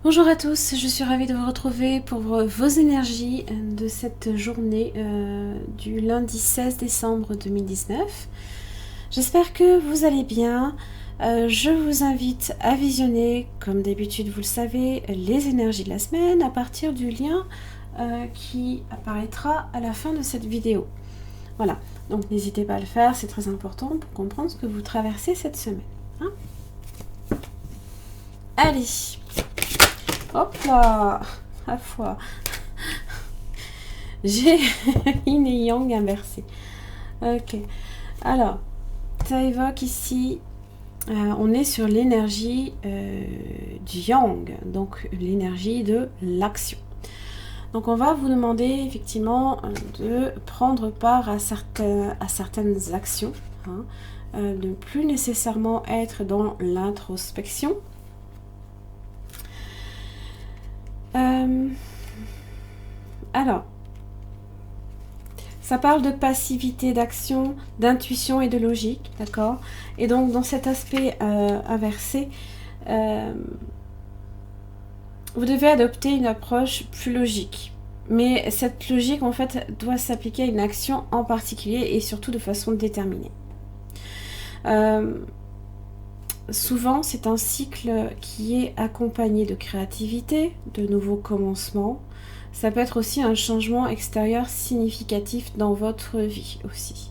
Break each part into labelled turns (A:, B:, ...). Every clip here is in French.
A: Bonjour à tous, je suis ravie de vous retrouver pour vos énergies de cette journée du lundi 16 décembre 2019. J'espère que vous allez bien. Je vous invite à visionner, comme d'habitude vous le savez, les énergies de la semaine à partir du lien qui apparaîtra à la fin de cette vidéo. Voilà, donc n'hésitez pas à le faire, c'est très important pour comprendre ce que vous traversez cette semaine. Hein. Allez, hop là, à fois. J'ai Yin et Yang inversé. Ok. Alors, ça évoque ici, on est sur l'énergie du Yang, donc l'énergie de l'action. Donc on va vous demander effectivement de prendre part à certaines actions, hein, de ne plus nécessairement être dans l'introspection. Alors, ça parle de passivité, d'action, d'intuition et de logique, d'accord? Et donc, dans cet aspect inversé, vous devez adopter une approche plus logique. Mais cette logique, en fait, doit s'appliquer à une action en particulier et surtout de façon déterminée. Souvent, c'est un cycle qui est accompagné de créativité, de nouveaux commencements. Ça peut être aussi un changement extérieur significatif dans votre vie aussi.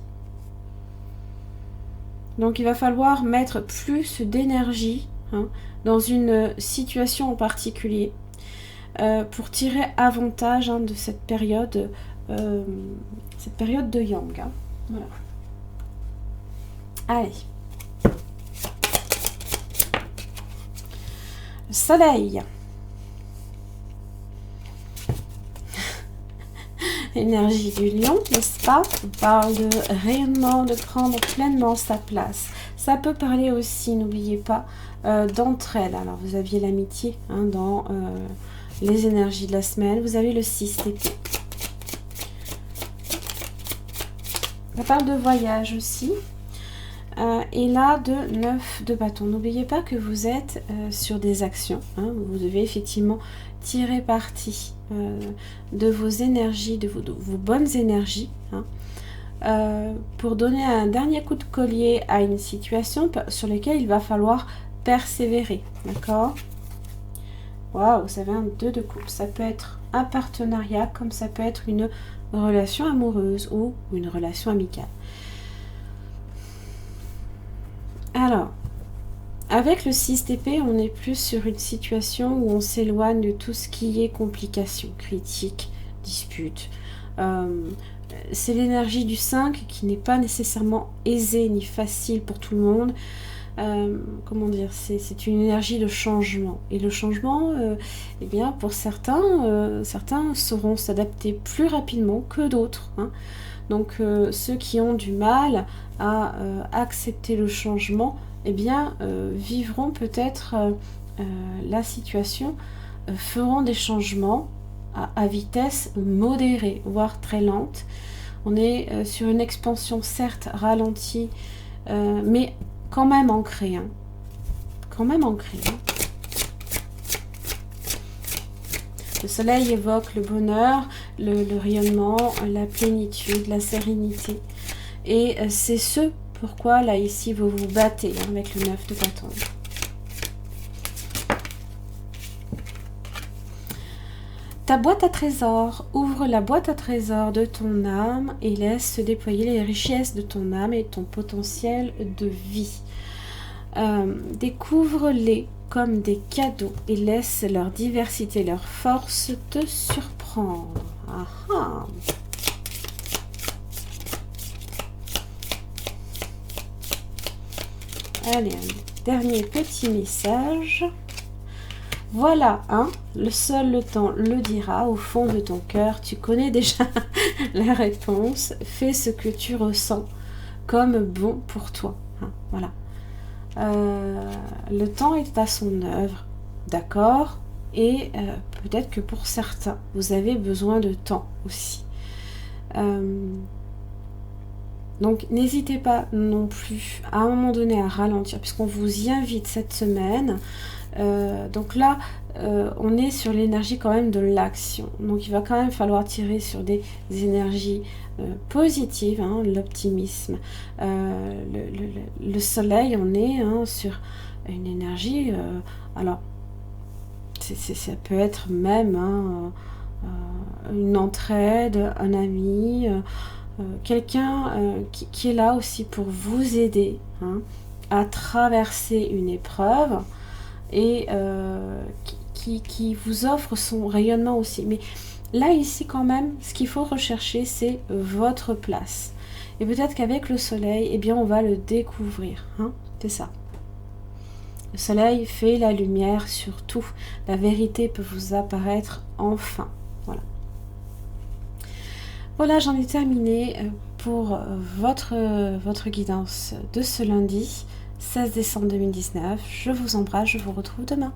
A: Donc il va falloir mettre plus d'énergie dans une situation en particulier pour tirer avantage de cette période de Yang. Hein. Voilà. Allez. Le soleil. Énergie du lion, n'est-ce pas? On parle de rayonnement, de prendre pleinement sa place. Ça peut parler aussi, n'oubliez pas, d'entraide. Alors, vous aviez l'amitié dans les énergies de la semaine. Vous avez le 6 d'épée. Ça parle de voyage aussi. Et là, de 9 de bâton. N'oubliez pas que vous êtes sur des actions. Vous devez effectivement tirer parti de vos énergies, de vos bonnes énergies, pour donner un dernier coup de collier à une situation sur laquelle il va falloir persévérer. D'accord? Waouh, vous avez un 2 de coupe. Ça peut être un partenariat, comme ça peut être une relation amoureuse ou une relation amicale. Alors, avec le 6 d'épée, on est plus sur une situation où on s'éloigne de tout ce qui est complications, critiques, disputes. C'est l'énergie du 5 qui n'est pas nécessairement aisée ni facile pour tout le monde. Comment dire, c'est une énergie de changement. Et le changement, eh bien, pour certains sauront s'adapter plus rapidement que d'autres. Donc, ceux qui ont du mal à accepter le changement, eh bien, vivront peut-être la situation, feront des changements à vitesse modérée, voire très lente. On est sur une expansion certes ralentie, mais quand même ancrée. Quand même ancrée. Le soleil évoque le bonheur, le rayonnement, la plénitude, la sérénité. Et c'est ce pourquoi, là, ici, vous vous battez avec le 9 de bâton. Ta boîte à trésors. Ouvre la boîte à trésors de ton âme et laisse se déployer les richesses de ton âme et ton potentiel de vie. Découvre-les comme des cadeaux et laisse leur diversité, leur force te surprendre. Ah. Allez, un dernier petit message. Voilà, le temps le dira, au fond de ton cœur, tu connais déjà la réponse. Fais ce que tu ressens comme bon pour toi. Voilà. Le temps est à son œuvre, d'accord? Et peut-être que pour certains, vous avez besoin de temps aussi. Donc n'hésitez pas non plus à un moment donné à ralentir, puisqu'on vous y invite cette semaine. Donc là, on est sur l'énergie quand même de l'action. Donc il va quand même falloir tirer sur des énergies positives, hein, l'optimisme. Le soleil, on est sur une énergie... alors, ça peut être même une entraide, un ami, quelqu'un qui est là aussi pour vous aider à traverser une épreuve et qui vous offre son rayonnement aussi. Mais là, ici, quand même, ce qu'il faut rechercher, c'est votre place. Et peut-être qu'avec le soleil, eh bien, on va le découvrir. C'est ça. Le soleil fait la lumière sur tout. La vérité peut vous apparaître enfin. Voilà. Voilà, j'en ai terminé pour votre guidance de ce lundi 16 décembre 2019. Je vous embrasse, je vous retrouve demain.